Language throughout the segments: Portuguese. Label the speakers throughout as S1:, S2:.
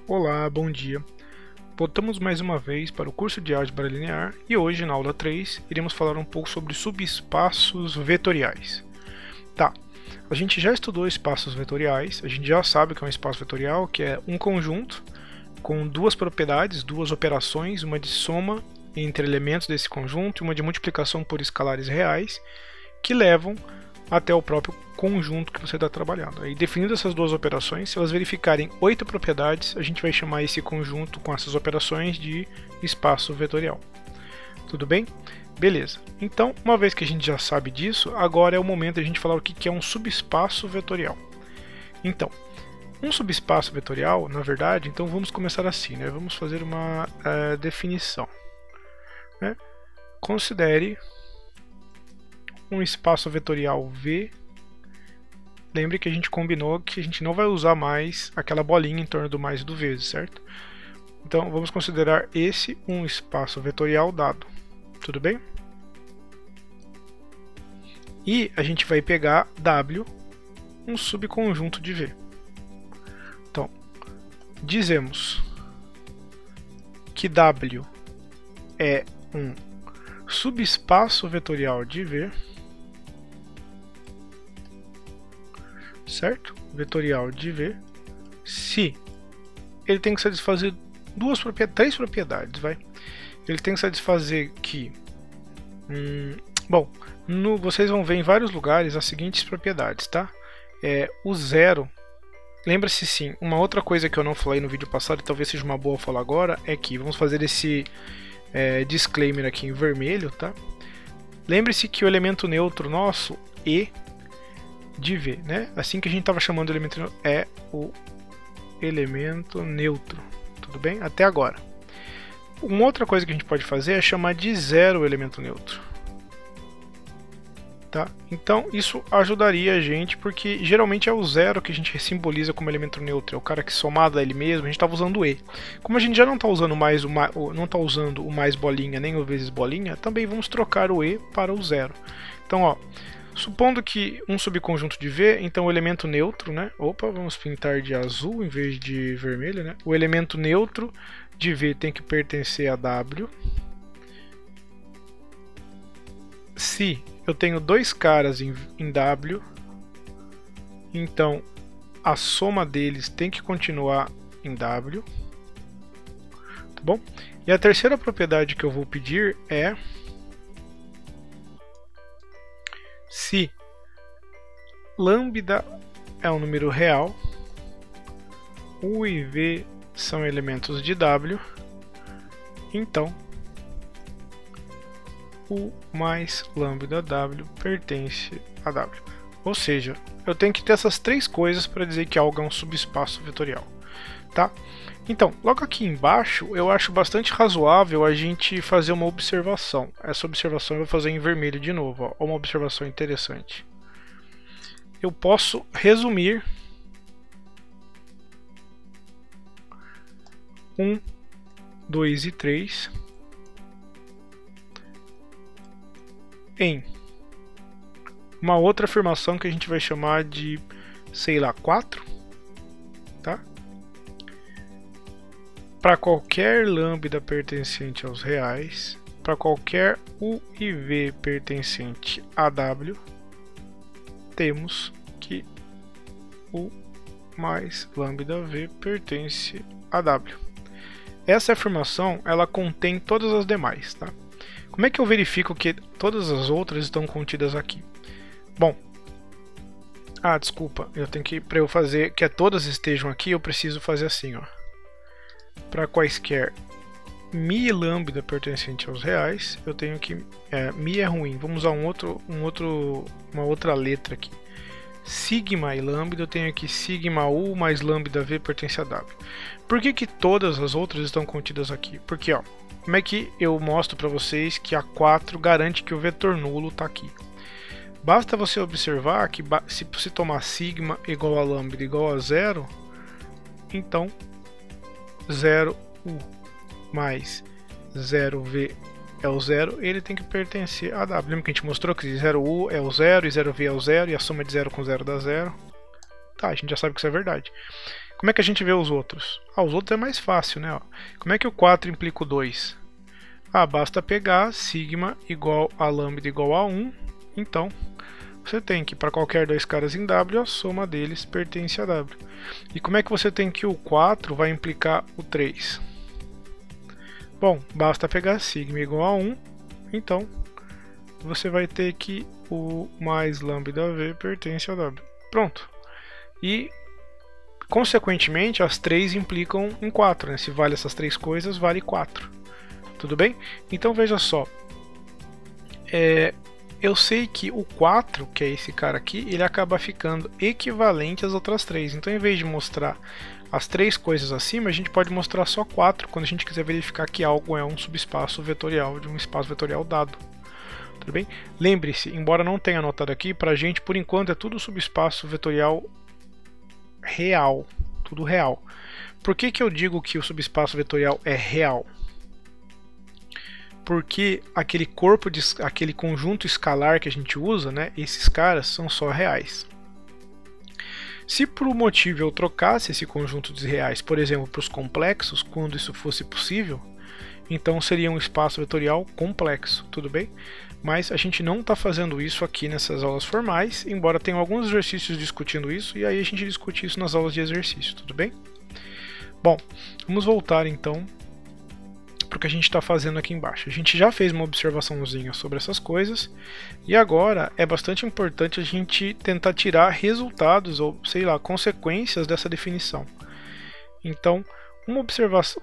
S1: Olá, bom dia. Voltamos mais uma vez para o curso de Álgebra Linear e hoje, na aula 3, iremos falar um pouco sobre subespaços vetoriais. Tá, a gente já estudou espaços vetoriais, a gente já sabe que é um espaço vetorial, que é um conjunto com duas propriedades, duas operações, uma de soma entre elementos desse conjunto e uma de multiplicação por escalares reais, que levam até o próprio conjunto que você está trabalhando. Aí, definindo essas duas operações, se elas verificarem 8 propriedades, a gente vai chamar esse conjunto com essas operações de espaço vetorial. Tudo bem? Beleza. Então, uma vez que a gente já sabe disso, agora é o momento de a gente falar o que é um subespaço vetorial. Então, um subespaço vetorial, na verdade, então vamos começar assim, né? Vamos fazer uma definição. Né? Considere um espaço vetorial V. Lembre que a gente combinou que a gente não vai usar mais aquela bolinha em torno do mais e do vezes, certo? Então vamos considerar esse um espaço vetorial dado. Tudo bem? E a gente vai pegar W, um subconjunto de V. Então, dizemos que W é um subespaço vetorial de V, certo? Vetorial de V, se ele tem que satisfazer três propriedades, vai. Ele tem que satisfazer que, vocês vão ver em vários lugares as seguintes propriedades, tá? O zero, lembra-se sim, uma outra coisa que eu não falei no vídeo passado e talvez seja uma boa falar agora, é que vamos fazer esse disclaimer aqui em vermelho, tá? Lembre-se que o elemento neutro nosso, E de V, né? Assim que a gente estava chamando o elemento neutro, é o elemento neutro. Tudo bem? Até agora. Uma outra coisa que a gente pode fazer é chamar de zero o elemento neutro. Tá? Então isso ajudaria a gente, porque geralmente é o zero que a gente simboliza como elemento neutro, é o cara que somado a ele mesmo, a gente estava usando o E. Como a gente já não está usando mais não está usando o mais bolinha nem o vezes bolinha, também vamos trocar o E para o zero. Então, ó, supondo que um subconjunto de V, então o elemento neutro, né? Opa, vamos pintar de azul em vez de vermelho, né? O elemento neutro de V tem que pertencer a W. Se eu tenho dois caras em W, então a soma deles tem que continuar em W. Tá bom? E a terceira propriedade que eu vou pedir é se lambda é um número real, U e V são elementos de W, então U mais lambda W pertence a W. Ou seja, eu tenho que ter essas três coisas para dizer que algo é um subespaço vetorial. Tá? Então, logo aqui embaixo, eu acho bastante razoável a gente fazer uma observação. Essa observação eu vou fazer em vermelho de novo. Ó, uma observação interessante. Eu posso resumir 1, 2 e 3 em uma outra afirmação que a gente vai chamar de, sei lá, 4, tá? Para qualquer lambda pertencente aos reais, para qualquer U e V pertencente a W, temos que U mais lambda V pertence a W. Essa afirmação, ela contém todas as demais, tá? Como é que eu verifico que todas as outras estão contidas aqui? Bom, desculpa, eu tenho que, para eu fazer que todas estejam aqui, eu preciso fazer assim, ó. Para quaisquer mi e lambda pertencente aos reais, eu tenho que mi é ruim. Vamos usar uma outra letra aqui. Sigma e lambda, eu tenho aqui sigma U mais lambda V pertence a W. Por que todas as outras estão contidas aqui? Porque, ó, como é que eu mostro para vocês que a 4 garante que o vetor nulo está aqui? Basta você observar que se você tomar sigma igual a lambda igual a 0, então 0U mais 0V é o 0, ele tem que pertencer a W. Lembra que a gente mostrou que 0U é o 0 e 0V é o 0 e a soma de 0 com 0 dá 0? Tá, a gente já sabe que isso é verdade. Como é que a gente vê os outros? Os outros é mais fácil, né? Como é que o 4 implica o 2? Basta pegar sigma igual a lambda igual a 1. Então, você tem que, para qualquer dois caras em W, a soma deles pertence a W. E como é que você tem que o 4 vai implicar o 3? Bom, basta pegar sigma igual a 1. Então, você vai ter que o mais lambda V pertence a W. Pronto. E, consequentemente, as 3 implicam em 4. Né? Se vale essas 3 coisas, vale 4. Tudo bem? Então, veja só. Eu sei que o 4, que é esse cara aqui, ele acaba ficando equivalente às outras 3. Então, em vez de mostrar as 3 coisas acima, a gente pode mostrar só 4 quando a gente quiser verificar que algo é um subespaço vetorial de um espaço vetorial dado. Tudo bem? Lembre-se, embora não tenha anotado aqui, pra gente, por enquanto, é tudo subespaço vetorial real. Tudo real. Por que eu digo que o subespaço vetorial é real? Porque aquele conjunto escalar que a gente usa, né, esses caras são só reais. Se por um motivo eu trocasse esse conjunto de reais, por exemplo, para os complexos, quando isso fosse possível, então seria um espaço vetorial complexo, tudo bem? Mas a gente não está fazendo isso aqui nessas aulas formais, embora tenha alguns exercícios discutindo isso, e aí a gente discute isso nas aulas de exercício, tudo bem? Bom, vamos voltar então para o que a gente está fazendo aqui embaixo. A gente já fez uma observaçãozinha sobre essas coisas, e agora é bastante importante a gente tentar tirar resultados, ou sei lá, consequências dessa definição. Então, uma observação,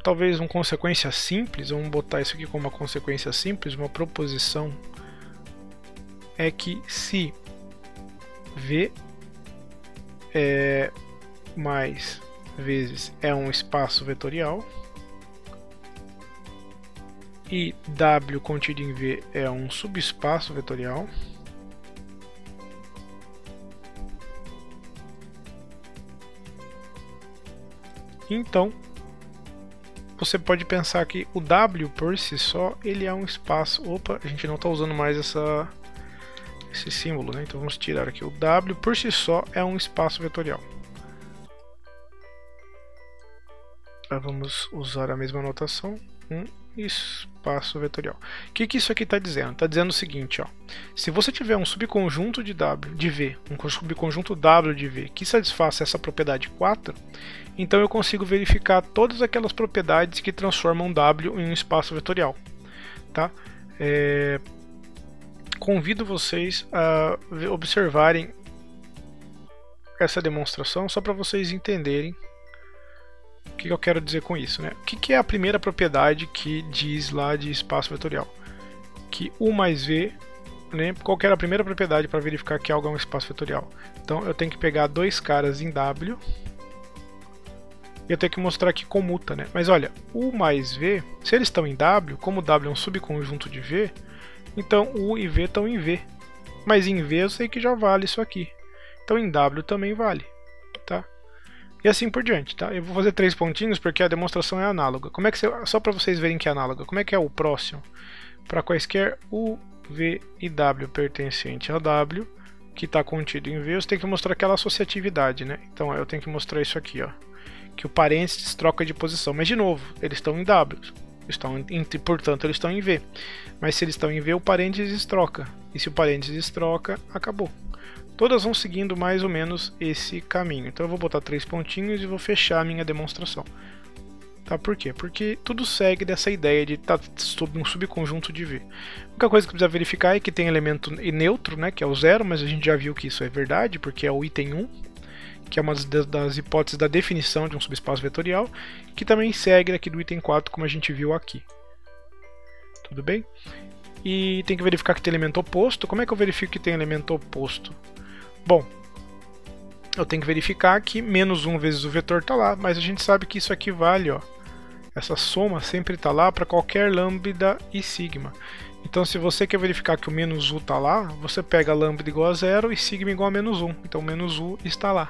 S1: talvez uma consequência simples, vamos botar isso aqui como uma consequência simples, uma proposição, é que se V mais vezes é um espaço vetorial, e W contido em V é um subespaço vetorial, então você pode pensar que o W por si só ele é um espaço. Opa, a gente não está usando mais esse símbolo, né? Então vamos tirar aqui. O W por si só é um espaço vetorial. Vamos usar a mesma notação. Espaço vetorial. O que isso aqui está dizendo? Está dizendo o seguinte, ó. Se você tiver um subconjunto de V, um subconjunto W de V que satisfaça essa propriedade 4, então eu consigo verificar todas aquelas propriedades que transformam W em um espaço vetorial. Tá? Convido vocês a observarem essa demonstração só para vocês entenderem o que eu quero dizer com isso, né? O que é a primeira propriedade que diz lá de espaço vetorial? Que U mais V, né? Qual que era a primeira propriedade para verificar que algo é um espaço vetorial? Então eu tenho que pegar dois caras em W e eu tenho que mostrar que comuta, né? Mas olha, U mais V, se eles estão em W, como W é um subconjunto de V, então U e V estão em V. Mas em V eu sei que já vale isso aqui. Então em W também vale, tá? E assim por diante, tá? Eu vou fazer 3 pontinhos porque a demonstração é análoga. Como é que só para vocês verem que é análoga, como é que é o próximo? Para quaisquer U, V e W pertencente a W, que está contido em V, eu tenho que mostrar aquela associatividade, né? Então eu tenho que mostrar isso aqui, ó, que o parênteses troca de posição. Mas de novo, eles estão em W, portanto eles estão em V. Mas se eles estão em V, o parênteses troca. E se o parênteses troca, acabou. Todas vão seguindo mais ou menos esse caminho. Então eu vou botar 3 pontinhos e vou fechar a minha demonstração. Tá? Por quê? Porque tudo segue dessa ideia de estar sob um subconjunto de V. A única coisa que precisa verificar é que tem elemento neutro, né, que é o 0, mas a gente já viu que isso é verdade, porque é o item 1, que é uma das hipóteses da definição de um subespaço vetorial, que também segue aqui do item 4, como a gente viu aqui. Tudo bem? E tem que verificar que tem elemento oposto. Como é que eu verifico que tem elemento oposto? Bom, eu tenho que verificar que menos 1 vezes o vetor está lá, mas a gente sabe que isso aqui vale, ó. Essa soma sempre está lá para qualquer lambda e sigma. Então se você quer verificar que o menos U está lá, você pega lambda igual a 0 e sigma igual a menos 1. Então menos U está lá.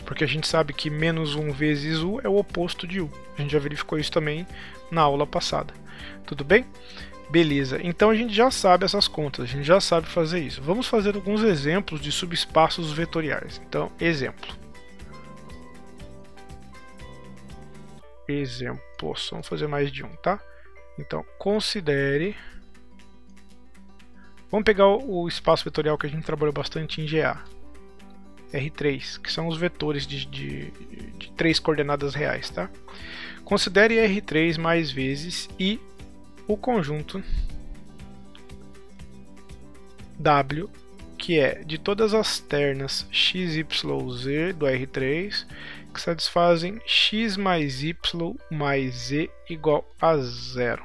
S1: Porque a gente sabe que menos 1 vezes U é o oposto de U. A gente já verificou isso também na aula passada. Tudo bem? Beleza, então a gente já sabe essas contas, a gente já sabe fazer isso. Vamos fazer alguns exemplos de subespaços vetoriais. Então, exemplo. exemplos. Vamos fazer mais de um, tá? Então, considere... Vamos pegar o espaço vetorial que a gente trabalhou bastante em GA. R3, que são os vetores de 3 coordenadas reais, tá? Considere R3 mais vezes I o conjunto W, que é de todas as ternas x, y, z do R3, que satisfazem x mais y mais z igual a 0.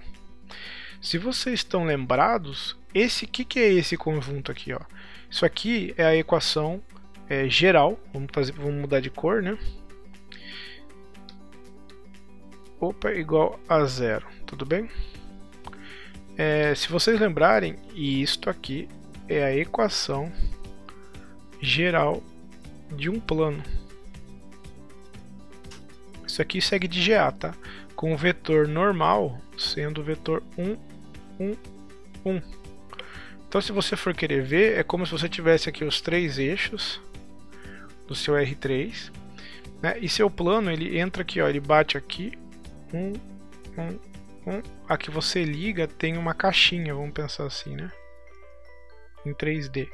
S1: Se vocês estão lembrados, que é esse conjunto aqui? Ó? Isso aqui é a equação geral. Vamos mudar de cor, né? Opa, igual a 0, tudo bem? Se vocês lembrarem, isto aqui é a equação geral de um plano. Isso aqui segue de GA, tá? Com o vetor normal sendo o vetor 1, 1, 1. Então, se você for querer ver, é como se você tivesse aqui os 3 eixos do seu R3, né? E seu plano, ele entra aqui, ó, ele bate aqui, 1, 1, 1. Aqui você liga, tem uma caixinha, vamos pensar assim, né? Em 3D.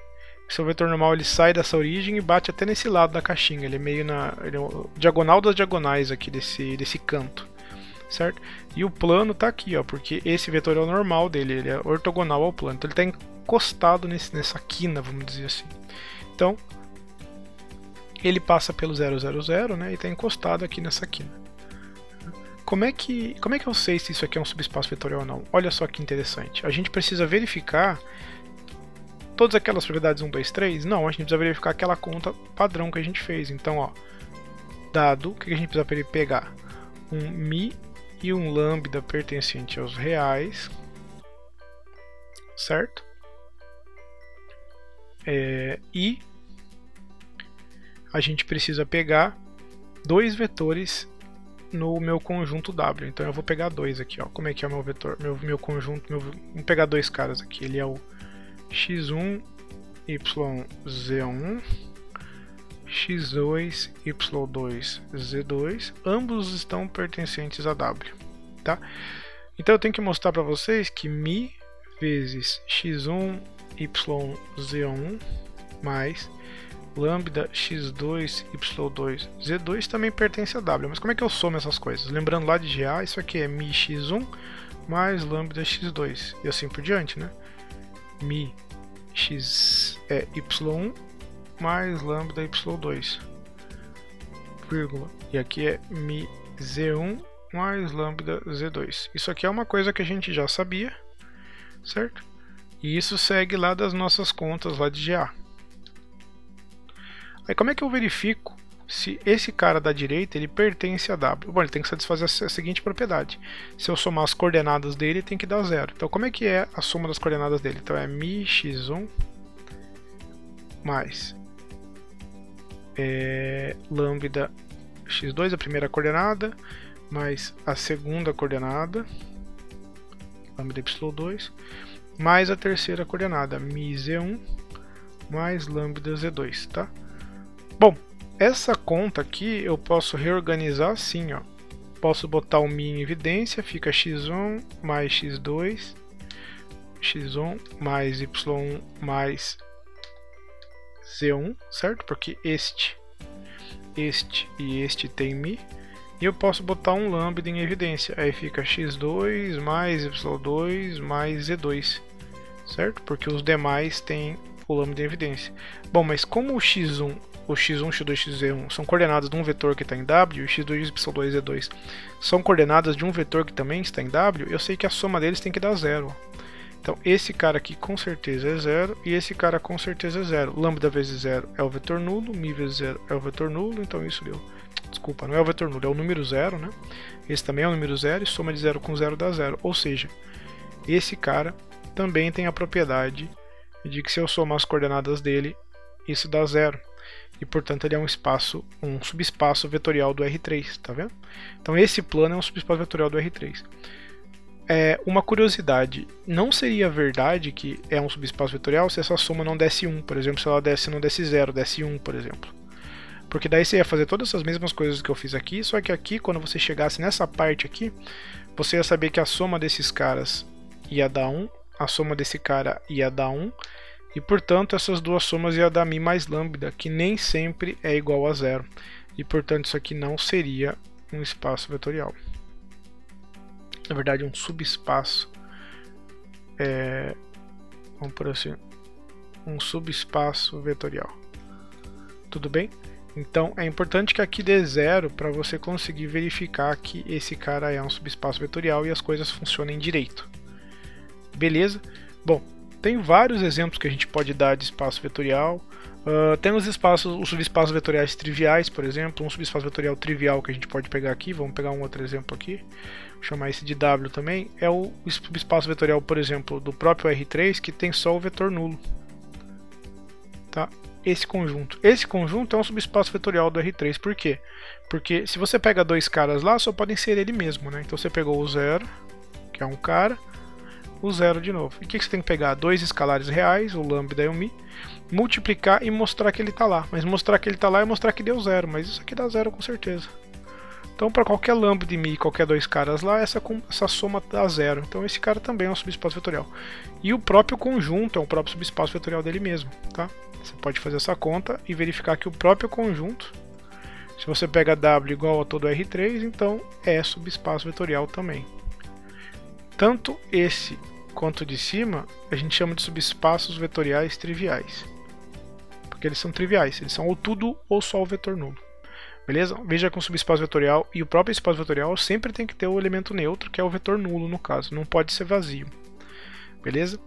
S1: Seu vetor normal, ele sai dessa origem e bate até nesse lado da caixinha. Ele é meio ele é o diagonal das diagonais aqui desse canto, certo? E o plano está aqui, ó, porque esse vetor é o normal dele, ele é ortogonal ao plano. Então ele está encostado nessa quina, vamos dizer assim. Então ele passa pelo 0, 0, 0, né? E está encostado aqui nessa quina. Como é que eu sei se isso aqui é um subespaço vetorial ou não? Olha só que interessante. A gente precisa verificar todas aquelas propriedades 1, 2, 3? Não, a gente precisa verificar aquela conta padrão que a gente fez. Então, ó, dado, o que a gente precisa pegar? Um mi e um lambda pertencente aos reais, certo? E a gente precisa pegar 2 vetores no meu conjunto W. Então eu vou pegar 2 aqui, ó. Como é que é o meu vetor? Meu conjunto, vamos pegar 2 caras aqui. Ele é o x1, yz1, x2, y2, z2. Ambos estão pertencentes a W, tá? Então eu tenho que mostrar para vocês que mi vezes x1, yz1 mais lambda x2, y2, z2 também pertence a W. Mas como é que eu somo essas coisas? Lembrando lá de GA, isso aqui é mi x1 mais lambda x2 e assim por diante, né? Mi x y1 mais lambda y2, vírgula. E aqui é mi z1 mais lambda z2. Isso aqui é uma coisa que a gente já sabia, certo? E isso segue lá das nossas contas lá de GA. Aí como é que eu verifico se esse cara da direita ele pertence a W? Bom, ele tem que satisfazer a seguinte propriedade. Se eu somar as coordenadas dele, tem que dar 0. Então como é que é a soma das coordenadas dele? Então é mi x1 mais lambda x2, a primeira coordenada, mais a segunda coordenada, lambda y2, mais a terceira coordenada, mi z1 mais lambda z2, tá? Bom, essa conta aqui eu posso reorganizar assim, ó. Posso botar o mi em evidência, fica x1 mais x2, x1 mais y1 mais z1, certo? Porque este e este tem mi. E eu posso botar um lambda em evidência, aí fica x2 mais y2 mais z2, certo? Porque os demais têm o lambda em evidência. Bom, mas como o x1, x2, x1 são coordenadas de um vetor que está em W, e o x2, y2 e z2 são coordenadas de um vetor que também está em W, eu sei que a soma deles tem que dar 0. Então esse cara aqui com certeza é 0 e esse cara com certeza é 0. Lambda vezes 0 é o vetor nulo, mi vezes 0 é o vetor nulo, então isso deu... Desculpa, não é o vetor nulo, é o número 0, né? Esse também é o número 0 e soma de 0 com 0 dá 0. Ou seja, esse cara também tem a propriedade de que se eu somar as coordenadas dele, isso dá 0. E portanto ele é um subespaço vetorial do R3, tá vendo? Então esse plano é um subespaço vetorial do R3. Uma curiosidade, não seria verdade que é um subespaço vetorial se essa soma não desse 1, por exemplo, se ela não desse 0, desse 1, por exemplo. Porque daí você ia fazer todas essas mesmas coisas que eu fiz aqui, só que aqui, quando você chegasse nessa parte aqui, você ia saber que a soma desses caras ia dar 1, a soma desse cara ia dar 1, e portanto essas duas somas ia dar mi mais lambda, que nem sempre é igual a 0. E portanto isso aqui não seria um espaço vetorial. Na verdade, um subespaço. Vamos por assim, um subespaço vetorial. Tudo bem? Então é importante que aqui dê 0 para você conseguir verificar que esse cara é um subespaço vetorial e as coisas funcionem direito. Beleza? Bom, tem vários exemplos que a gente pode dar de espaço vetorial. Tem os subespaços vetoriais triviais, por exemplo, um subespaço vetorial trivial que a gente pode pegar aqui. Vamos pegar um outro exemplo aqui, vou chamar esse de W também. É o subespaço vetorial, por exemplo, do próprio R3, que tem só o vetor nulo. Tá? Esse conjunto é um subespaço vetorial do R3. Por quê? Porque se você pega dois caras lá, só podem ser ele mesmo, né? Então você pegou o 0, que é um cara, o 0 de novo. E o que você tem que pegar? Dois escalares reais, o lambda e o mi, multiplicar e mostrar que ele está lá. Mas mostrar que ele está lá é mostrar que deu 0, mas isso aqui dá 0 com certeza. Então para qualquer lambda de mi e qualquer dois caras lá, essa soma dá 0. Então esse cara também é um subespaço vetorial. E o próprio conjunto é um próprio subespaço vetorial dele mesmo, tá? Você pode fazer essa conta e verificar que o próprio conjunto, se você pega W igual a todo R3, então é subespaço vetorial também. Tanto esse quanto o de cima, a gente chama de subespaços vetoriais triviais. Porque eles são triviais, eles são ou tudo ou só o vetor nulo. Beleza? Veja que um subespaço vetorial e o próprio espaço vetorial sempre tem que ter o elemento neutro, que é o vetor nulo no caso, não pode ser vazio. Beleza?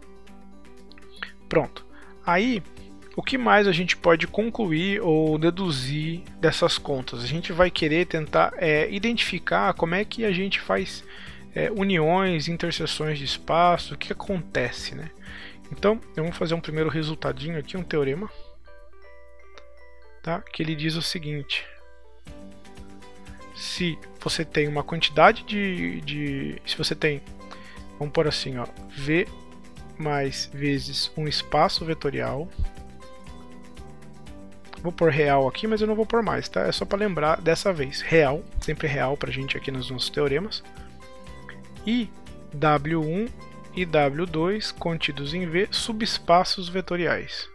S1: Pronto. Aí, o que mais a gente pode concluir ou deduzir dessas contas? A gente vai querer tentar identificar como é que a gente faz uniões, interseções de espaço, o que acontece, né? Então, eu vou fazer um primeiro resultadinho aqui, um teorema, tá? Que ele diz o seguinte: se você tem uma quantidade se você tem, vamos pôr assim, ó, V mais vezes um espaço vetorial. Vou pôr real aqui, mas eu não vou pôr mais, tá? É só para lembrar dessa vez. Real, sempre real pra gente aqui nos nossos teoremas. E W1 e W2 contidos em V, subespaços vetoriais.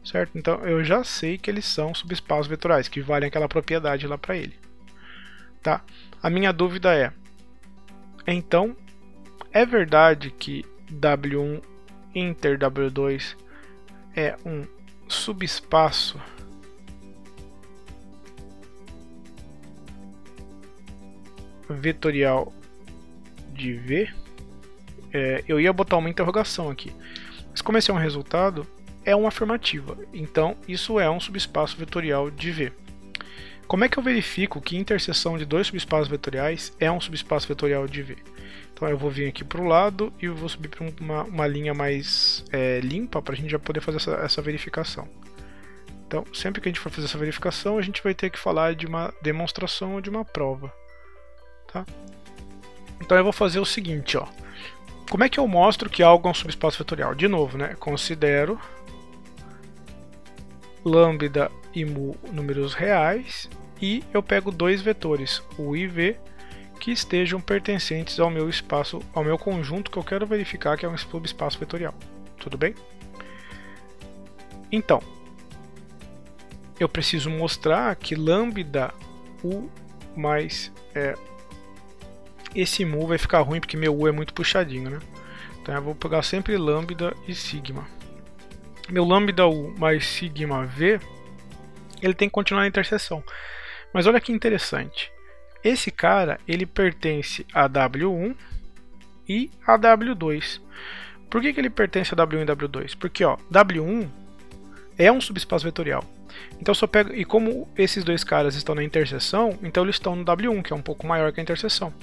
S1: Certo? Então eu já sei que eles são subespaços vetoriais, que valem aquela propriedade lá para ele. Tá? A minha dúvida é: então, é verdade que W1 inter W2 é um subespaço vetorial de V? Eu ia botar uma interrogação aqui, mas como esse é um resultado, é uma afirmativa. Então isso é um subespaço vetorial de V. Como é que eu verifico que interseção de dois subespaços vetoriais é um subespaço vetorial de V? Então eu vou vir aqui para o lado e eu vou subir para uma linha mais limpa para a gente já poder fazer essa verificação. Então sempre que a gente for fazer essa verificação, a gente vai ter que falar de uma demonstração ou de uma prova. Tá? Então eu vou fazer o seguinte, ó. Como é que eu mostro que algo é um subespaço vetorial? De novo, né? Considero lambda e mu números reais e eu pego dois vetores, U e V, que estejam pertencentes ao meu espaço, ao meu conjunto que eu quero verificar que é um subespaço vetorial. Tudo bem? Então, eu preciso mostrar que lambda U mais esse mu vai ficar ruim porque meu U é muito puxadinho, né? Então eu vou pegar sempre lambda e sigma. Meu lambda U mais sigma V, ele tem que continuar na interseção. Mas olha que interessante. Esse cara, ele pertence a W1 e a W2. Por que ele pertence a W1 e W2? Porque ó, W1 é um subespaço vetorial. Então só pego, e como esses dois caras estão na interseção, então eles estão no W1, que é um pouco maior que a interseção.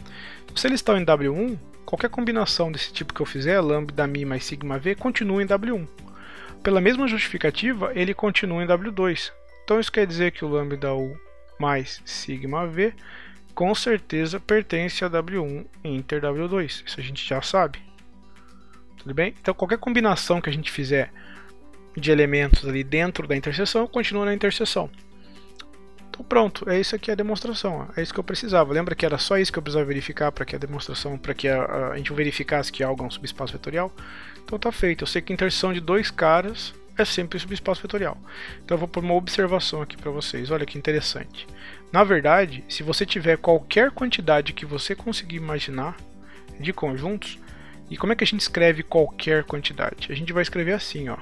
S1: Então, se eles estão em W1, qualquer combinação desse tipo que eu fizer, lambda mi mais sigma v, continua em W1. Pela mesma justificativa, ele continua em W2. Então isso quer dizer que o lambda u mais sigma v com certeza pertence a W1 inter W2. Isso a gente já sabe. Tudo bem? Então qualquer combinação que a gente fizer de elementos ali dentro da interseção, continua na interseção. Então pronto, é isso aqui a demonstração, ó. É isso que eu precisava. Lembra que era só isso que eu precisava verificar para que a demonstração, para que a gente verificasse que algo é um subespaço vetorial? Então tá feito, eu sei que a interseção de dois caras é sempre subespaço vetorial. Então eu vou pôr uma observação aqui para vocês, olha que interessante. Na verdade, se você tiver qualquer quantidade que você conseguir imaginar de conjuntos, e como é que a gente escreve qualquer quantidade? A gente vai escrever assim, ó.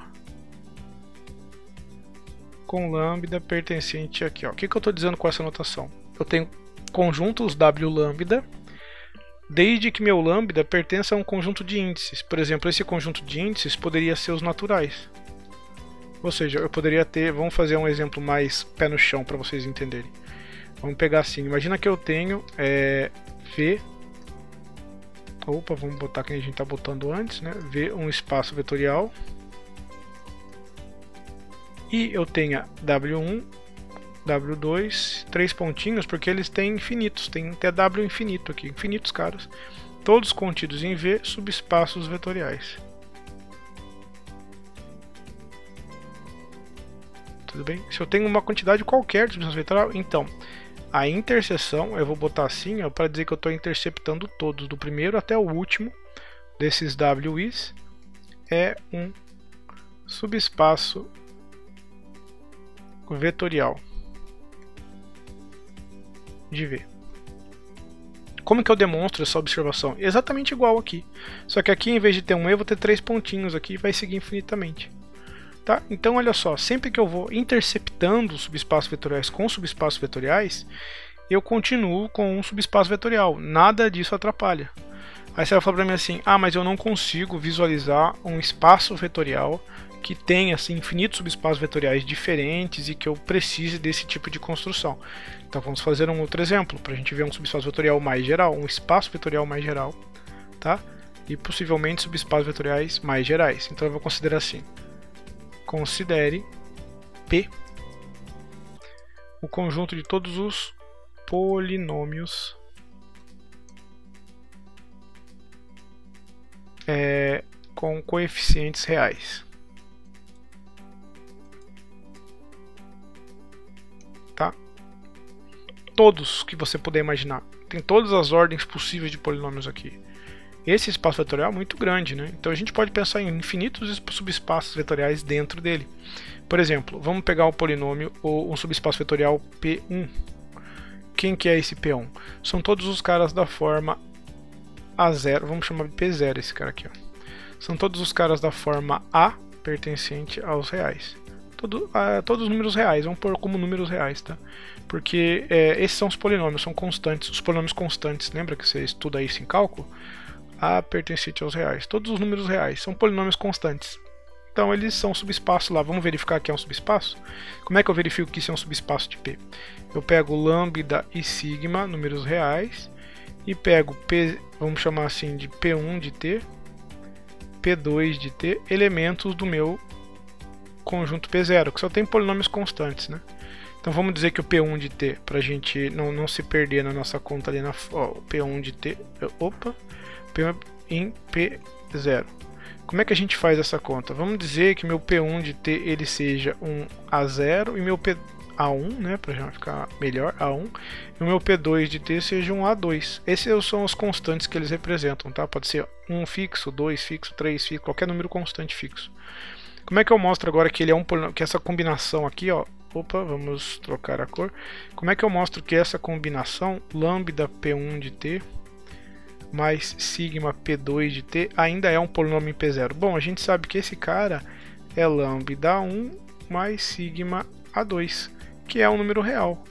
S1: Com lambda pertencente aqui, ó. O que eu estou dizendo com essa notação? Eu tenho conjuntos W lambda, desde que meu lambda pertença a um conjunto de índices. Por exemplo, esse conjunto de índices poderia ser os naturais. Ou seja, eu poderia ter, vamos fazer um exemplo mais pé no chão para vocês entenderem. Vamos pegar assim, imagina que eu tenho V, vamos botar que a gente está botando antes, né? V, um espaço vetorial. E eu tenha W1, W2, 3 pontinhos, porque eles têm infinitos, tem até W infinito aqui, infinitos caras. Todos contidos em V, subespaços vetoriais. Tudo bem? Se eu tenho uma quantidade qualquer de subespaço vetorial, então a interseção, eu vou botar assim, para dizer que eu estou interceptando todos, do primeiro até o último desses WIs, é um subespaço vetorial de V. Como que eu demonstro essa observação? Exatamente igual aqui, só que aqui em vez de ter um E, eu vou ter 3 pontinhos aqui e vai seguir infinitamente. Tá? Então olha só, sempre que eu vou interceptando subespaços vetoriais com subespaços vetoriais, eu continuo com um subespaço vetorial, nada disso atrapalha. Aí você vai falar para mim assim, mas eu não consigo visualizar um espaço vetorial que tenha assim, infinitos subespaços vetoriais diferentes e que eu precise desse tipo de construção. Então vamos fazer um outro exemplo, para a gente ver um subespaço vetorial mais geral, um espaço vetorial mais geral, tá? E possivelmente subespaços vetoriais mais gerais. Então eu vou considerar assim, considere P o conjunto de todos os polinômios com coeficientes reais. Tá? Todos que você puder imaginar. Tem todas as ordens possíveis de polinômios aqui. Esse espaço vetorial é muito grande, né? Então a gente pode pensar em infinitos subespaços vetoriais dentro dele. Por exemplo, vamos pegar um polinômio ou um subespaço vetorial P1. Quem que é esse P1? São todos os caras da forma A0, vamos chamar de P0 esse cara aqui, ó. São todos os caras da forma A pertencente aos reais. Todos os números reais, vamos pôr como números reais, tá? Porque esses são os polinômios, são constantes, os polinômios constantes, lembra que você estuda isso em cálculo? A pertencente aos reais, todos os números reais são polinômios constantes. Então eles são subespaço lá, vamos verificar que é um subespaço? Como é que eu verifico que isso é um subespaço de P? Eu pego lambda e sigma, números reais, e pego P, vamos chamar assim de P1 de T, P2 de T, elementos do meu conjunto P0, que só tem polinômios constantes, né? Então vamos dizer que o P1 de T, para a gente não se perder na nossa conta ali, P1 de T, P em P0. Como é que a gente faz essa conta? Vamos dizer que meu P1 de T ele seja um A0 e meu A1, né, para já ficar melhor, A1, e o meu P2 de T seja um A2. Esses são os constantes que eles representam, tá? Pode ser 1 fixo, 2 fixo, 3 fixo, qualquer número constante fixo. Como é que eu mostro agora que ele é que essa combinação aqui, ó, vamos trocar a cor. Como é que eu mostro que essa combinação lambda P1 de T mais sigma P2 de T ainda é um polinômio em P0? Bom, a gente sabe que esse cara é lambda 1 mais sigma A2, que é um número real.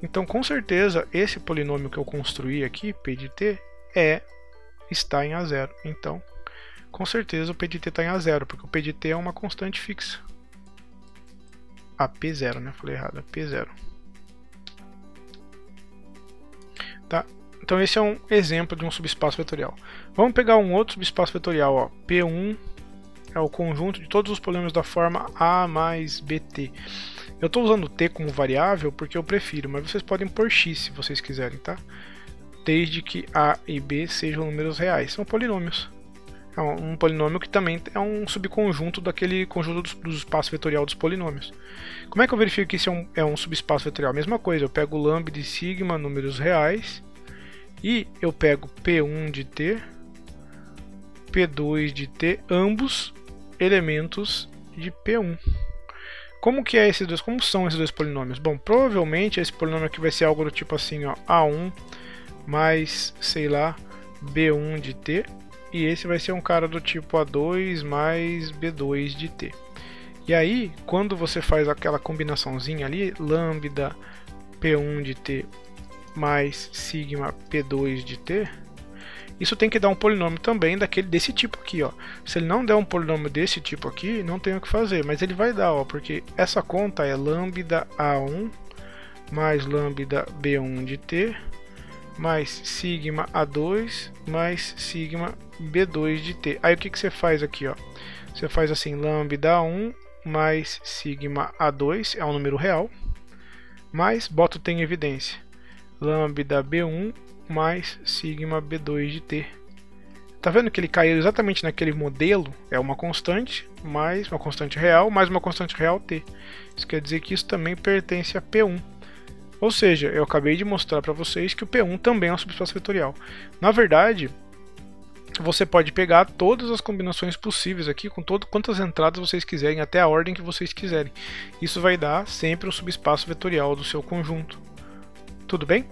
S1: Então, com certeza, esse polinômio que eu construí aqui, P de T, está em A0. Então, com certeza o P de T está em A0, porque o P de T é uma constante fixa. P0, né? Falei errado, P0. Tá? Então esse é um exemplo de um subespaço vetorial. Vamos pegar um outro subespaço vetorial, ó. P1 é o conjunto de todos os polinômios da forma A mais BT. Eu estou usando T como variável porque eu prefiro, mas vocês podem pôr X se vocês quiserem, tá? Desde que A e B sejam números reais, são polinômios. É um polinômio que também é um subconjunto daquele conjunto do espaço vetorial dos polinômios. Como é que eu verifico que isso é um subespaço vetorial? Mesma coisa, eu pego lambda e sigma, números reais, e eu pego P1 de t, P2 de t, ambos elementos de P1. Como que é esses dois? Como são esses dois polinômios? Bom, provavelmente esse polinômio aqui vai ser algo do tipo assim, ó, A1 mais, sei lá, B1 de t, e esse vai ser um cara do tipo A2 mais B2 de t. E aí, quando você faz aquela combinaçãozinha ali, lambda P1 de t mais sigma P2 de t, isso tem que dar um polinômio também desse tipo aqui, ó. Se ele não der um polinômio desse tipo aqui, não tem o que fazer, mas ele vai dar, ó, porque essa conta é lambda A1 mais lambda B1 de t mais sigma A2 mais sigma B2 de t. Aí o que você faz aqui, ó? Você faz assim, lambda A1 mais sigma A2, é um número real, mais, bota o t em evidência, lambda B1 mais sigma B2 de t. Tá vendo que ele caiu exatamente naquele modelo? É uma constante, mais uma constante real, mais uma constante real t. Isso quer dizer que isso também pertence a P1. Ou seja, eu acabei de mostrar para vocês que o P1 também é um subespaço vetorial. Na verdade, você pode pegar todas as combinações possíveis aqui, com quantas entradas vocês quiserem, até a ordem que vocês quiserem. Isso vai dar sempre um subespaço vetorial do seu conjunto. Tudo bem?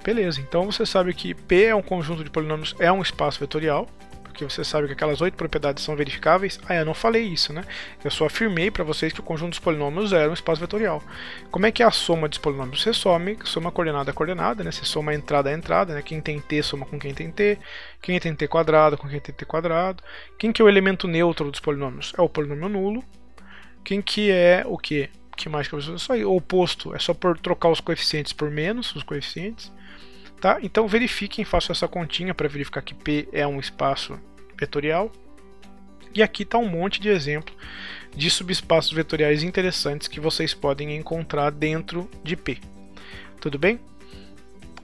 S1: Beleza, então você sabe que P é um conjunto de polinômios, é um espaço vetorial, porque você sabe que aquelas 8 propriedades são verificáveis. Ah, eu não falei isso, né? Eu só afirmei para vocês que o conjunto dos polinômios é um espaço vetorial. Como é que é a soma dos polinômios? Você soma coordenada a coordenada, né? Você soma entrada a entrada, né? Quem tem t soma com quem tem t tem t quadrado com quem tem t quadrado. Quem que é o elemento neutro dos polinômios? É o polinômio nulo. Quem que é o quê? Que mais que eu vou só o oposto, é só por trocar os coeficientes por menos os coeficientes. Tá? Então verifiquem, façam essa continha para verificar que P é um espaço vetorial. E aqui está um monte de exemplo de subespaços vetoriais interessantes que vocês podem encontrar dentro de P. Tudo bem?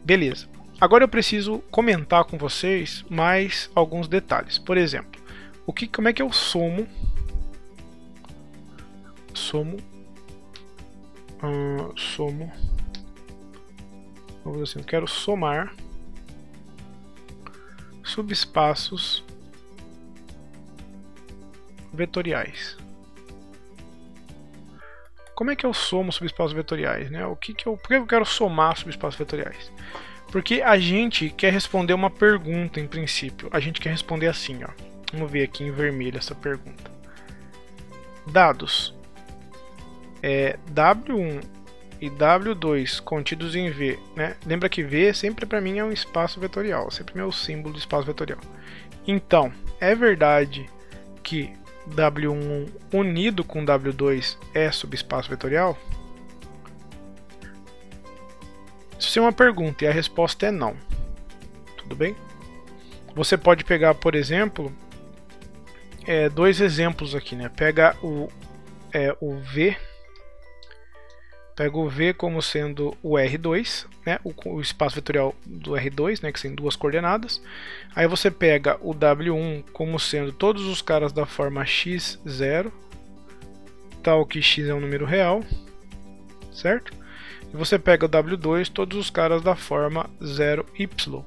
S1: Beleza. Agora eu preciso comentar com vocês mais alguns detalhes. Por exemplo, como é que eu somo vamos dizer assim, eu quero somar subespaços vetoriais. Como é que eu somo subespaços vetoriais, né? Por que eu quero somar subespaços vetoriais? Porque a gente quer responder uma pergunta em princípio. A gente quer responder assim, ó. Vamos ver aqui em vermelho essa pergunta. Dados W1 e W2 contidos em V, né? Lembra que V sempre para mim é um espaço vetorial, sempre meu símbolo de espaço vetorial. Então, é verdade que W1 unido com W2 é subespaço vetorial? Isso é uma pergunta e a resposta é não. Tudo bem? Você pode pegar, por exemplo, dois exemplos aqui, né? Pega o V. Pega o V como sendo o R2, né, o espaço vetorial do R2, né, que tem duas coordenadas. Aí você pega o W1 como sendo todos os caras da forma x0, tal que x é um número real, certo? E você pega o W2, todos os caras da forma 0y,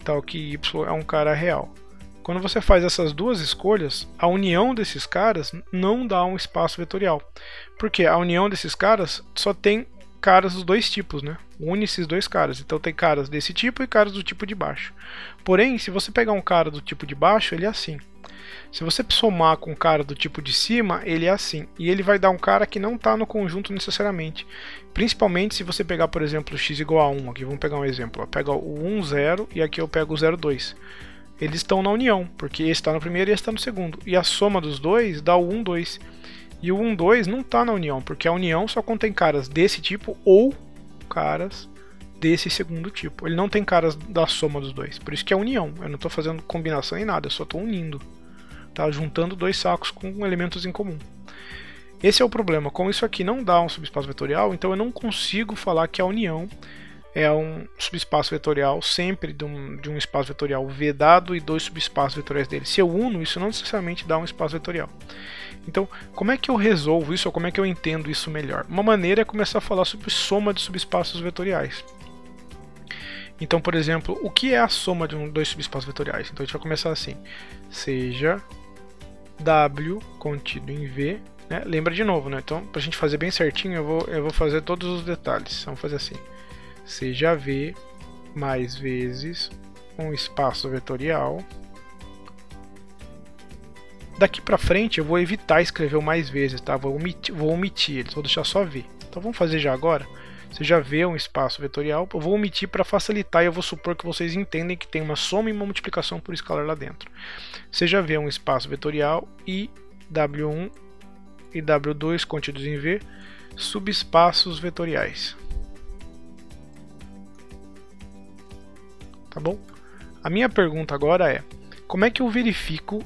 S1: tal que y é um cara real. Quando você faz essas duas escolhas, a união desses caras não dá um espaço vetorial. Porque a união desses caras só tem caras dos dois tipos, né? Une esses dois caras. Então tem caras desse tipo e caras do tipo de baixo. Porém, se você pegar um cara do tipo de baixo, ele é assim. Se você somar com um cara do tipo de cima, ele é assim. E ele vai dar um cara que não está no conjunto necessariamente. Principalmente se você pegar, por exemplo, x igual a 1. Aqui vamos pegar um exemplo. Pega o 1, 0 e aqui eu pego o 0, 2. Eles estão na união, porque esse está no primeiro e esse está no segundo. E a soma dos dois dá o 1, 2. E o 1, 2 não está na união, porque a união só contém caras desse tipo ou caras desse segundo tipo. Ele não tem caras da soma dos dois. Por isso que é união. Eu não estou fazendo combinação em nada, eu só estou unindo. Tá? Juntando dois sacos com elementos em comum. Esse é o problema. Como isso aqui não dá um subespaço vetorial, então eu não consigo falar que a união é um subespaço vetorial sempre de um espaço vetorial V dado e dois subespaços vetoriais dele. Se eu uno, isso não necessariamente dá um espaço vetorial. Então, como é que eu resolvo isso, ou como é que eu entendo isso melhor? Uma maneira é começar a falar sobre soma de subespaços vetoriais. Então, por exemplo, o que é a soma de dois subespaços vetoriais? Então a gente vai começar assim, seja W contido em V, né? Lembra de novo, né? Então, para a gente fazer bem certinho, eu vou fazer todos os detalhes. Vamos fazer assim, seja V mais vezes um espaço vetorial. Daqui para frente eu vou evitar escrever o mais vezes, tá? Vou omitir eles, vou deixar só V. Então vamos fazer já agora. Seja V um espaço vetorial, eu vou omitir para facilitar e eu vou supor que vocês entendem que tem uma soma e uma multiplicação por escalar lá dentro. Seja V um espaço vetorial e W1 e W2 contidos em V, subespaços vetoriais. Tá bom? A minha pergunta agora é, como é que eu verifico,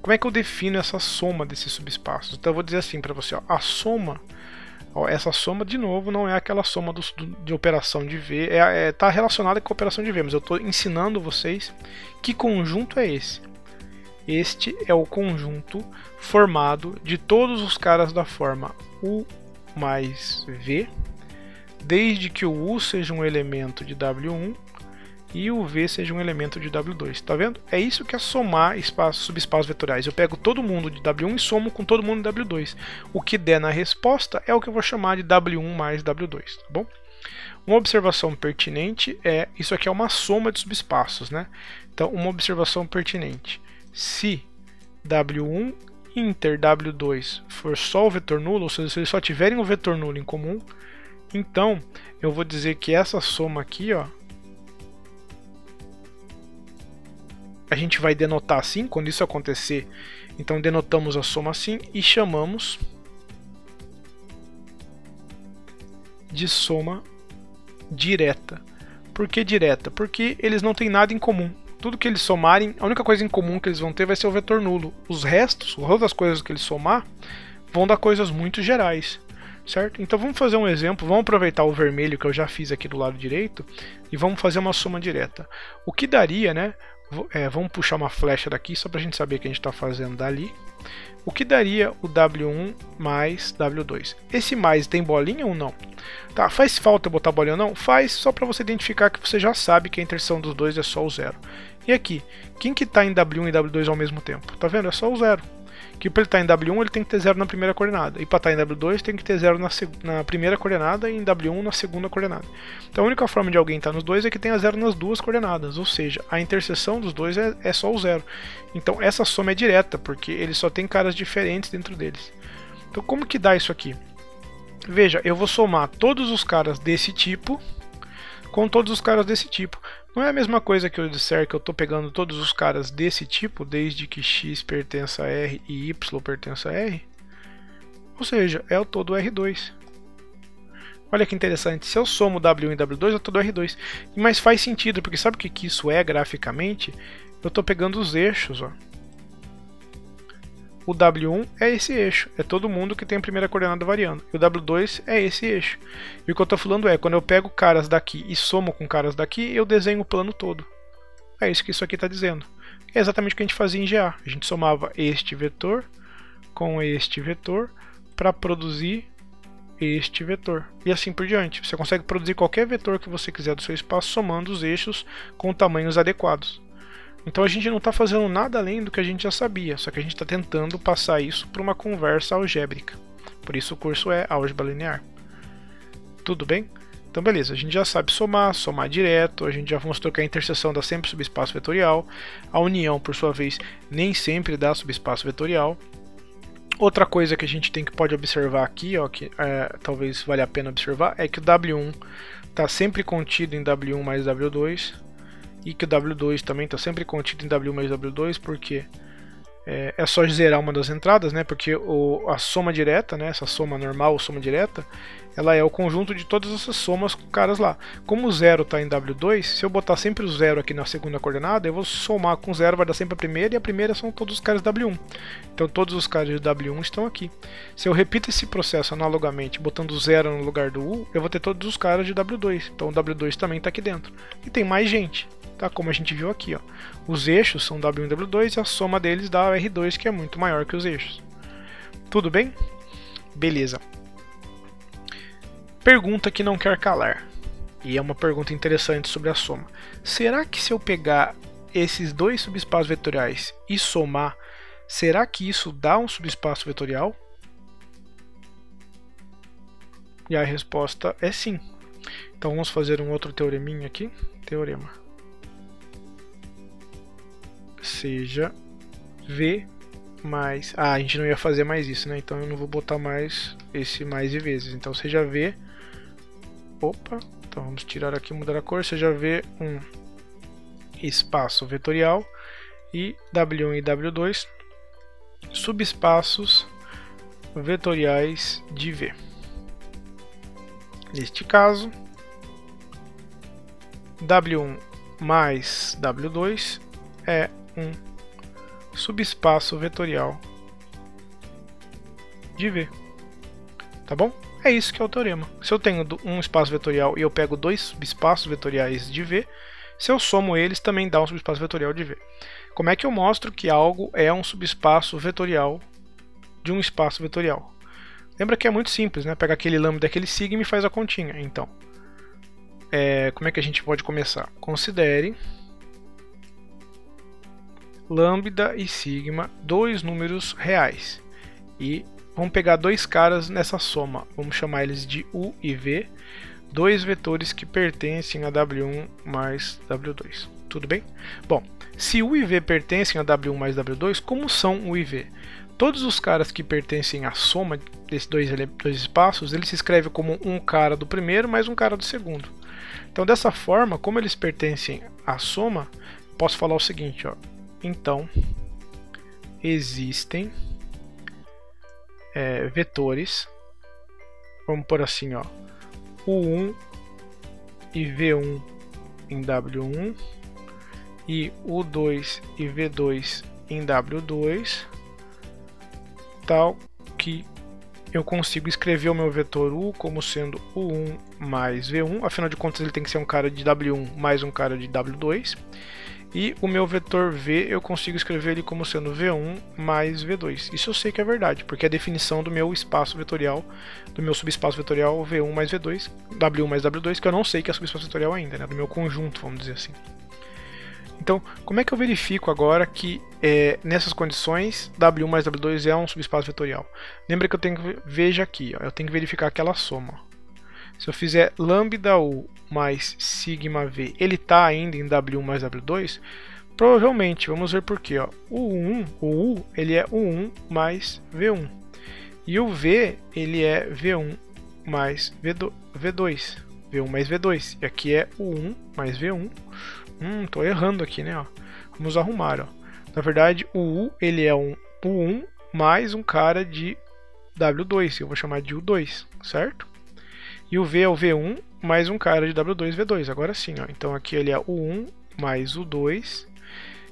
S1: como é que eu defino essa soma desses subespaços? Então eu vou dizer assim para você, ó, a soma, ó, essa soma de novo não é aquela soma de operação de V, tá relacionada com a operação de V, mas eu estou ensinando vocês que conjunto é esse. Este é o conjunto formado de todos os caras da forma U mais V, desde que o U seja um elemento de W1 e o V seja um elemento de W2, tá vendo? É isso que é somar subespaços vetoriais. Eu pego todo mundo de W1 e somo com todo mundo de W2. O que der na resposta é o que eu vou chamar de W1 mais W2, tá bom? Uma observação pertinente é, isso aqui é uma soma de subespaços, né? Então, uma observação pertinente, se W1 inter W2 for só o vetor nulo, ou seja, se eles só tiverem o vetor nulo em comum, então eu vou dizer que essa soma aqui, ó, a gente vai denotar assim, quando isso acontecer, então denotamos a soma assim e chamamos de soma direta. Por que direta? Porque eles não têm nada em comum. Tudo que eles somarem, a única coisa em comum que eles vão ter vai ser o vetor nulo. Os restos, o resto das coisas que eles somar, vão dar coisas muito gerais, certo? Então vamos fazer um exemplo, vamos aproveitar o vermelho que eu já fiz aqui do lado direito e vamos fazer uma soma direta. O que daria, né? Vamos puxar uma flecha daqui só para a gente saber que a gente está fazendo dali. O que daria o W1 mais W2? Esse mais tem bolinha ou não? Tá, faz falta eu botar bolinha ou não? Faz, só para você identificar que você já sabe que a interseção dos dois é só o zero. E aqui, quem que está em W1 e W2 ao mesmo tempo? Tá vendo? É só o zero. Que para ele estar em W1 ele tem que ter 0 na primeira coordenada, e para estar em W2 tem que ter 0 na primeira coordenada e em W1 na segunda coordenada. Então a única forma de alguém estar nos dois é que tenha 0 nas duas coordenadas, ou seja, a interseção dos dois é só o zero. Então essa soma é direta, porque eles só tem caras diferentes dentro deles. Então como que dá isso aqui? Veja, eu vou somar todos os caras desse tipo com todos os caras desse tipo. Não é a mesma coisa que eu disser que eu estou pegando todos os caras desse tipo, desde que x pertença a R e y pertença a R? Ou seja, é o todo R2. Olha que interessante, se eu somo W1 e W2, é todo R2. Mas faz sentido, porque sabe o que isso é graficamente? Eu estou pegando os eixos, ó. O W1 é esse eixo, é todo mundo que tem a primeira coordenada variando. E o W2 é esse eixo. E o que eu estou falando é, quando eu pego caras daqui e somo com caras daqui, eu desenho o plano todo. É isso que isso aqui está dizendo. É exatamente o que a gente fazia em GA. A gente somava este vetor com este vetor para produzir este vetor. E assim por diante. Você consegue produzir qualquer vetor que você quiser do seu espaço somando os eixos com tamanhos adequados. Então a gente não está fazendo nada além do que a gente já sabia, só que a gente está tentando passar isso para uma conversa algébrica. Por isso o curso é álgebra linear. Tudo bem? Então beleza, a gente já sabe somar direto, a gente já mostrou que a interseção dá sempre subespaço vetorial, a união por sua vez nem sempre dá subespaço vetorial. Outra coisa que a gente pode observar aqui, ó, que talvez valha a pena observar, é que o W1 está sempre contido em W1 mais W2, e que o W2 também está sempre contido em W mais W2, por quê? é só zerar uma das entradas, né? Porque a soma direta, né? Essa soma normal, soma direta, ela é o conjunto de todas essas somas caras lá. Como o 0 está em W2, se eu botar sempre o 0 aqui na segunda coordenada, eu vou somar com 0, vai dar sempre a primeira, e a primeira são todos os caras de W1. Então todos os caras de W1 estão aqui. Se eu repito esse processo analogamente, botando 0 no lugar do U, eu vou ter todos os caras de W2. Então o W2 também está aqui dentro. E tem mais gente. Tá, como a gente viu aqui, ó. Os eixos são W1 e W2 e a soma deles dá R2, que é muito maior que os eixos. Tudo bem? Beleza. Pergunta que não quer calar. E é uma pergunta interessante sobre a soma. Será que se eu pegar esses dois subespaços vetoriais e somar, será que isso dá um subespaço vetorial? E a resposta é sim. Então vamos fazer um outro teoreminha aqui. Teorema. Seja V mais... a gente não ia fazer mais isso, né? Então eu não vou botar mais esse mais de vezes. Então seja V... Opa! Então vamos tirar aqui e mudar a cor. Seja V um espaço vetorial e W1 e W2 subespaços vetoriais de V. Neste caso, W1 mais W2 é um subespaço vetorial de V. Tá bom? É isso que é o teorema. Se eu tenho um espaço vetorial e eu pego dois subespaços vetoriais de V, se eu somo eles, também dá um subespaço vetorial de V. Como é que eu mostro que algo é um subespaço vetorial de um espaço vetorial? Lembra que é muito simples, né? Pega aquele lambda, aquele sigma e faz a continha. Então, como é que a gente pode começar? Considere lambda e sigma, dois números reais. E vamos pegar dois caras nessa soma. Vamos chamar eles de U e V, dois vetores que pertencem a W1 mais W2. Tudo bem? Bom, se U e V pertencem a W1 mais W2, como são U e V? Todos os caras que pertencem à soma desses dois espaços, eles se escrevem como um cara do primeiro mais um cara do segundo. Então, dessa forma, como eles pertencem à soma, posso falar o seguinte, ó. Então, existem vetores, vamos por assim, ó, U1 e V1 em W1 e U2 e V2 em W2, tal que eu consigo escrever o meu vetor U como sendo U1 mais V1, afinal de contas ele tem que ser um cara de W1 mais um cara de W2, e o meu vetor V eu consigo escrever ele como sendo V1 mais V2. Isso eu sei que é verdade, porque é a definição do meu espaço vetorial, do meu subespaço vetorial V1 mais V2, W1 mais W2, que eu não sei que é subespaço vetorial ainda, né, do meu conjunto, vamos dizer assim. Então, como é que eu verifico agora que nessas condições W1 mais W2 é um subespaço vetorial? Lembra que eu tenho que, veja aqui, ó, eu tenho que verificar aquela soma. Se eu fizer lambda U mais sigma V, ele está ainda em W1 mais W2? Provavelmente, vamos ver por quê. Ó. O U ele é U1 mais V1. E o V ele é V1 mais V2. V1 mais V2. E aqui é U1 mais V1. Tô errando aqui, né? Ó. Vamos arrumar. Ó. Na verdade, o U ele é um U1 mais um cara de W2. Eu vou chamar de U2, certo? E o V é o V1 mais um cara de W2, V2. Agora sim, ó. Então aqui ele é U1 mais U2.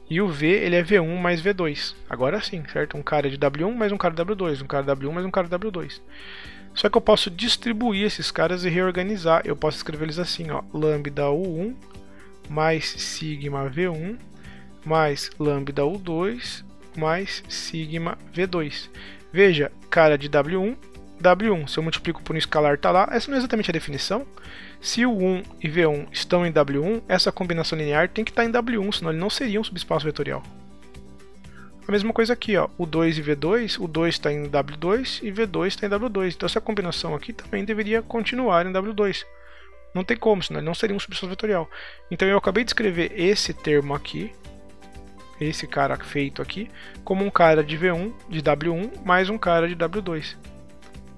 S1: E o V ele é V1 mais V2. Agora sim, certo? Um cara de W1 mais um cara de W2. Um cara de W1 mais um cara de W2. Só que eu posso distribuir esses caras e reorganizar. Eu posso escrever eles assim, ó. Lambda U1 mais sigma V1 mais lambda U2 mais sigma V2. Veja, cara de W1, W1, se eu multiplico por um escalar está lá, essa não é exatamente a definição. Se o 1 e V1 estão em W1, essa combinação linear tem que estar em W1, senão ele não seria um subespaço vetorial. A mesma coisa aqui, ó, o 2 e V2, o 2 está em W2 e V2 está em W2, então essa combinação aqui também deveria continuar em W2. Não tem como, senão ele não seria um subespaço vetorial. Então eu acabei de escrever esse termo aqui, esse cara feito aqui, como um cara de V1, de W1, mais um cara de W2.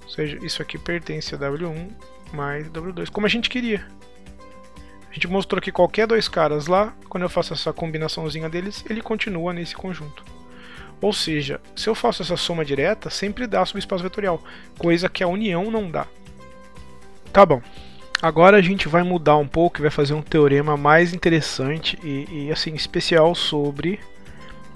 S1: Ou seja, isso aqui pertence a W1 mais W2, como a gente queria. A gente mostrou que qualquer dois caras lá, quando eu faço essa combinaçãozinha deles, ele continua nesse conjunto. Ou seja, se eu faço essa soma direta, sempre dá subespaço vetorial, coisa que a união não dá. Tá bom. Agora a gente vai mudar um pouco e vai fazer um teorema mais interessante e assim, especial sobre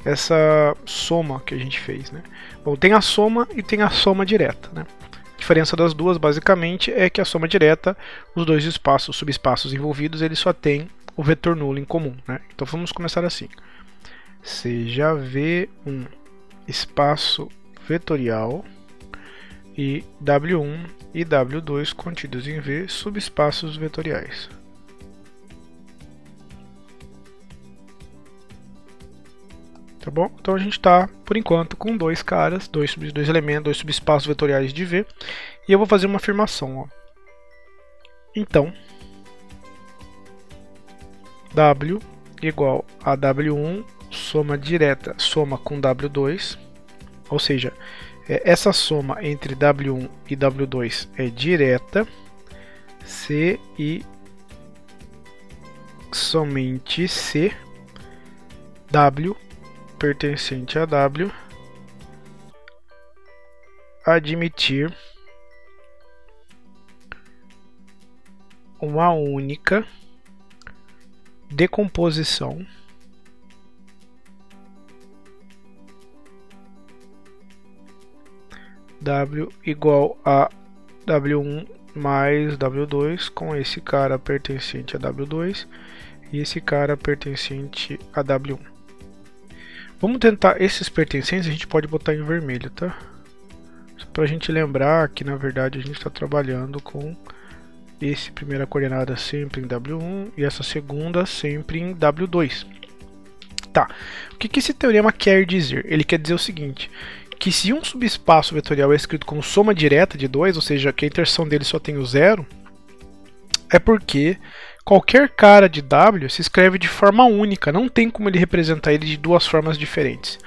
S1: essa soma que a gente fez, né? Bom, tem a soma e tem a soma direta, né? A diferença das duas, basicamente, é que a soma direta, os dois espaços, subespaços envolvidos, eles só têm o vetor nulo em comum, né? Então vamos começar assim. Seja V um espaço vetorial e W1 e W2 contidos em V subespaços vetoriais. Tá bom? Então a gente está, por enquanto, com dois caras, dois elementos, dois subespaços vetoriais de V. E eu vou fazer uma afirmação. Ó. Então, W igual a W1, soma direta, soma com W2. Ou seja, essa soma entre W1 e W2 é direta. C e somente C. W pertencente a W admitir uma única decomposição W igual a W1 mais W2 com esse cara pertencente a W2 e esse cara pertencente a W1. Vamos tentar esses pertencentes, a gente pode botar em vermelho, tá? Só pra gente lembrar que na verdade a gente está trabalhando com esse primeira coordenada sempre em W1 e essa segunda sempre em W2. Tá, o que esse teorema quer dizer? Ele quer dizer o seguinte, que se um subespaço vetorial é escrito como soma direta de dois, ou seja, que a interseção dele só tem o zero, é porque qualquer cara de W se escreve de forma única, não tem como ele representar ele de duas formas diferentes.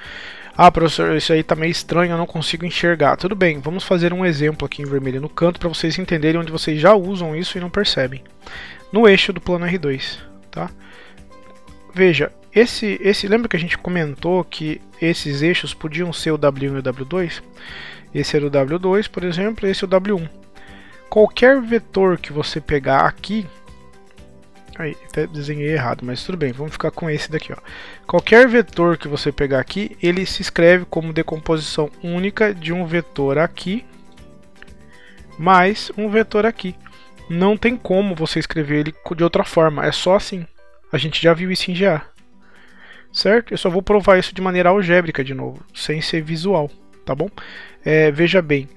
S1: Ah, professor, isso aí tá meio estranho, eu não consigo enxergar. Tudo bem, vamos fazer um exemplo aqui em vermelho no canto para vocês entenderem onde vocês já usam isso e não percebem. No eixo do plano R2, tá? Veja, lembra que a gente comentou que esses eixos podiam ser o W1 e o W2? Esse era o W2, por exemplo, e esse é o W1. Qualquer vetor que você pegar aqui, aí, até desenhei errado, mas tudo bem, vamos ficar com esse daqui, ó. Qualquer vetor que você pegar aqui, ele se escreve como decomposição única de um vetor aqui mais um vetor aqui. Não tem como você escrever ele de outra forma, é só assim. A gente já viu isso em GA. Certo? Eu só vou provar isso de maneira algébrica de novo, sem ser visual, tá bom? Veja bem,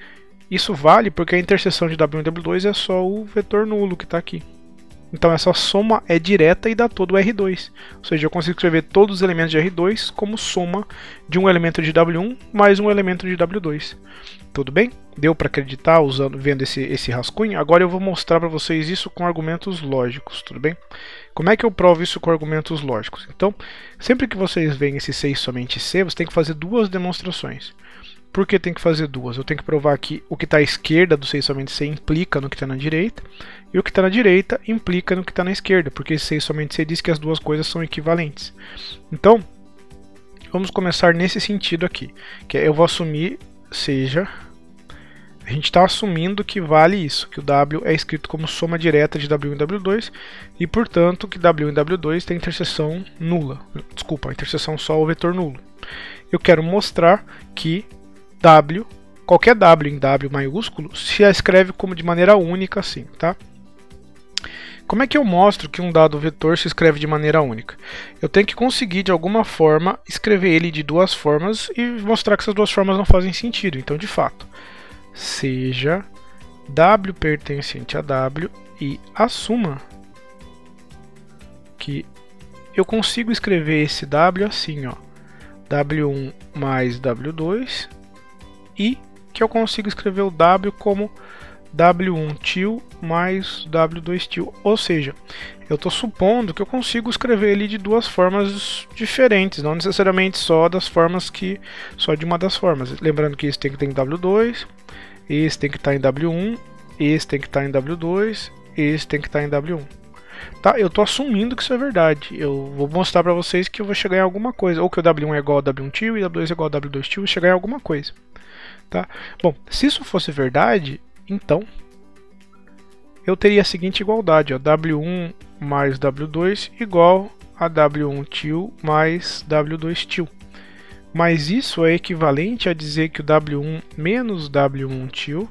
S1: isso vale porque a interseção de W1 e W2 é só o vetor nulo que está aqui. Então essa soma é direta e dá todo o R2. Ou seja, eu consigo escrever todos os elementos de R2 como soma de um elemento de W1 mais um elemento de W2. Tudo bem? Deu para acreditar vendo esse rascunho? Agora eu vou mostrar para vocês isso com argumentos lógicos, tudo bem? Como é que eu provo isso com argumentos lógicos? Então, sempre que vocês veem esse C e somente C, você tem que fazer duas demonstrações. Por que tem que fazer duas? Eu tenho que provar que o que está à esquerda do C e somente C implica no que está na direita, e o que está na direita implica no que está na esquerda, porque C e somente C diz que as duas coisas são equivalentes. Então, vamos começar nesse sentido aqui, que eu vou assumir, a gente está assumindo que vale isso, que o W é escrito como soma direta de W1 e W2, e portanto que W1 e W2 tem interseção nula, desculpa, a interseção só o vetor nulo. Eu quero mostrar que W, qualquer W em W maiúsculo, se escreve como de maneira única assim, tá? Como é que eu mostro que um dado vetor se escreve de maneira única? Eu tenho que conseguir de alguma forma escrever ele de duas formas e mostrar que essas duas formas não fazem sentido. Então, de fato, seja W pertencente a W e assuma que eu consigo escrever esse W assim, ó, W1 mais W2, e que eu consigo escrever o W como W1 til mais W2 til, ou seja, eu estou supondo que eu consigo escrever ele de duas formas diferentes, não necessariamente só de uma das formas. Lembrando que esse tem que estar em W2, esse tem que estar em W1, esse tem que estar em W2, esse tem que estar em W1. Tá? Eu estou assumindo que isso é verdade. Eu vou mostrar para vocês que eu vou chegar em alguma coisa. Ou que o W1 é igual a W1 tio e W2 é igual a W2 tio e chegar em alguma coisa. Tá? Bom, se isso fosse verdade, então eu teria a seguinte igualdade. Ó, W1 mais W2 igual a W1 tio mais W2 tio. Mas isso é equivalente a dizer que o W1 menos W1 tio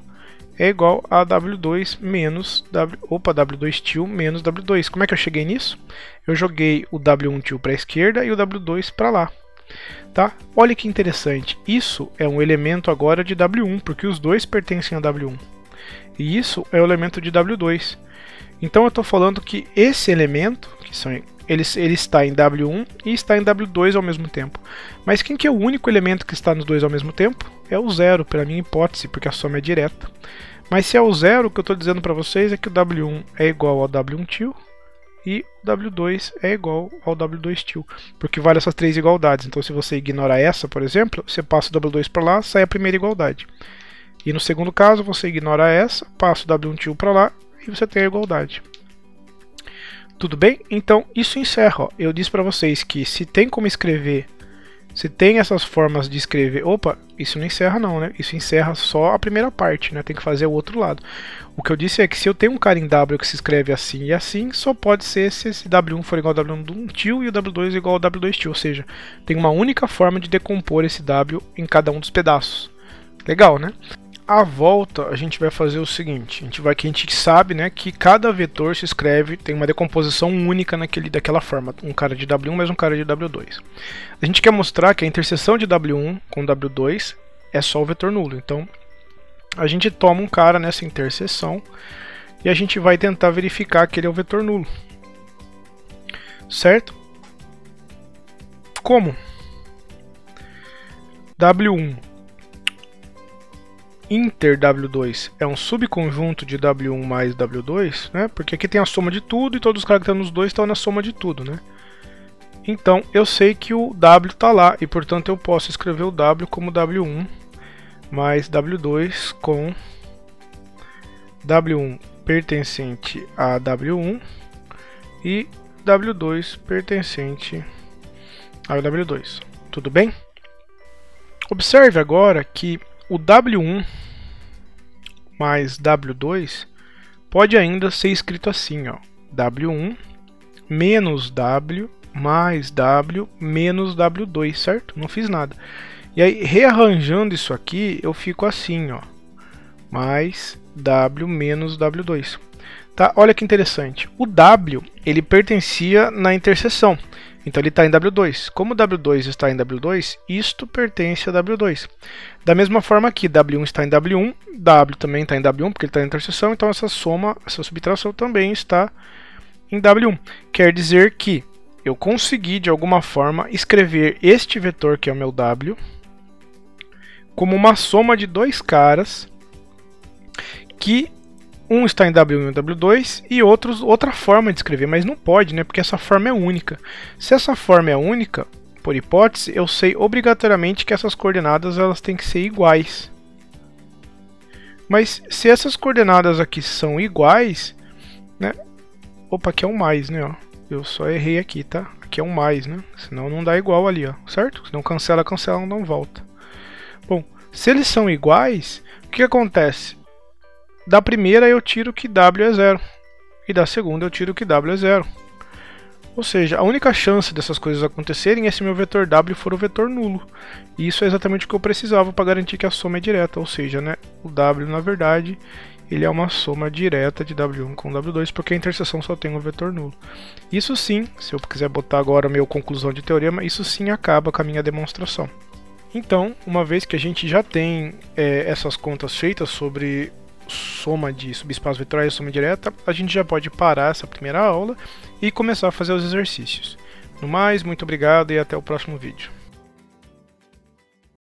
S1: é igual a W2 menos W2 tio menos W2. Como é que eu cheguei nisso? Eu joguei o W1 tio para a esquerda e o W2 para lá. Tá? Olha que interessante. Isso é um elemento agora de W1, porque os dois pertencem a W1. E isso é o elemento de W2. Então eu estou falando que esse elemento, ele está em W1 e está em W2 ao mesmo tempo. Mas quem que é o único elemento que está nos dois ao mesmo tempo? É o zero, pela minha hipótese, porque a soma é direta. Mas se é o zero, o que eu estou dizendo para vocês é que o W1 é igual ao W1 tio e o W2 é igual ao W2 tio, porque vale essas três igualdades. Então se você ignora essa, por exemplo, você passa o W2 para lá, sai a primeira igualdade. E no segundo caso, você ignora essa, passa o W1 tio para lá e você tem a igualdade. Tudo bem? Então isso encerra. Ó. Eu disse para vocês que se tem como escrever, se tem essas formas de escrever... Opa, isso não encerra não, né? Isso encerra só a primeira parte, né? Tem que fazer o outro lado. O que eu disse é que se eu tenho um cara em W que se escreve assim e assim, só pode ser se esse W1 for igual ao W1 tio e o W2 igual ao W2 tio. Ou seja, tem uma única forma de decompor esse W em cada um dos pedaços. Legal, né? À volta a gente vai fazer o seguinte, a gente sabe, né, que cada vetor se escreve, tem uma decomposição única daquela forma, um cara de W1 mais um cara de W2. A gente quer mostrar que a interseção de W1 com W2 é só o vetor nulo, então a gente toma um cara nessa interseção e a gente vai tentar verificar que ele é o vetor nulo. Certo? Como? W1 inter W2 é um subconjunto de W1 mais W2, né? Porque aqui tem a soma de tudo e todos os caras que estão nos dois estão na soma de tudo, né? Então eu sei que o W está lá e portanto eu posso escrever o W como W1 mais W2 com W1 pertencente a W1 e W2 pertencente a W2. Tudo bem? Observe agora que o W1 mais W2 pode ainda ser escrito assim, ó, W1 menos W mais W menos W2, certo? Não fiz nada. E aí, rearranjando isso aqui, eu fico assim, ó, mais W menos W2. Tá? Olha que interessante. O W, ele pertencia na interseção. Então ele está em W2. Como W2 está em W2, isto pertence a W2. Da mesma forma aqui, W1 está em W1, W também está em W1, porque ele está em interseção, então essa soma, essa subtração também está em W1. Quer dizer que eu consegui, de alguma forma, escrever este vetor, que é o meu W, como uma soma de dois caras que um está em W1 e W2 e outra forma de escrever, mas não pode, né? Porque essa forma é única. Se essa forma é única, por hipótese, eu sei obrigatoriamente que essas coordenadas elas têm que ser iguais. Mas se essas coordenadas aqui são iguais, né? Opa, aqui é um mais, né? Ó. Eu só errei aqui, tá? Aqui é um mais, né? Senão não dá igual ali, ó. Certo? Senão cancela, não volta. Bom, se eles são iguais, o que acontece? Da primeira eu tiro que W é 0. E da segunda eu tiro que W é 0. Ou seja, a única chance dessas coisas acontecerem é se meu vetor W for o vetor nulo. E isso é exatamente o que eu precisava para garantir que a soma é direta. Ou seja, né, o W, na verdade, ele é uma soma direta de W1 com W2, porque a interseção só tem um vetor nulo. Isso sim, se eu quiser botar agora a minha conclusão de teorema, isso sim acaba com a minha demonstração. Então, uma vez que a gente já tem essas contas feitas sobre soma de subespaços vetoriais e soma direta, a gente já pode parar essa primeira aula e começar a fazer os exercícios. No mais, muito obrigado e até o próximo vídeo.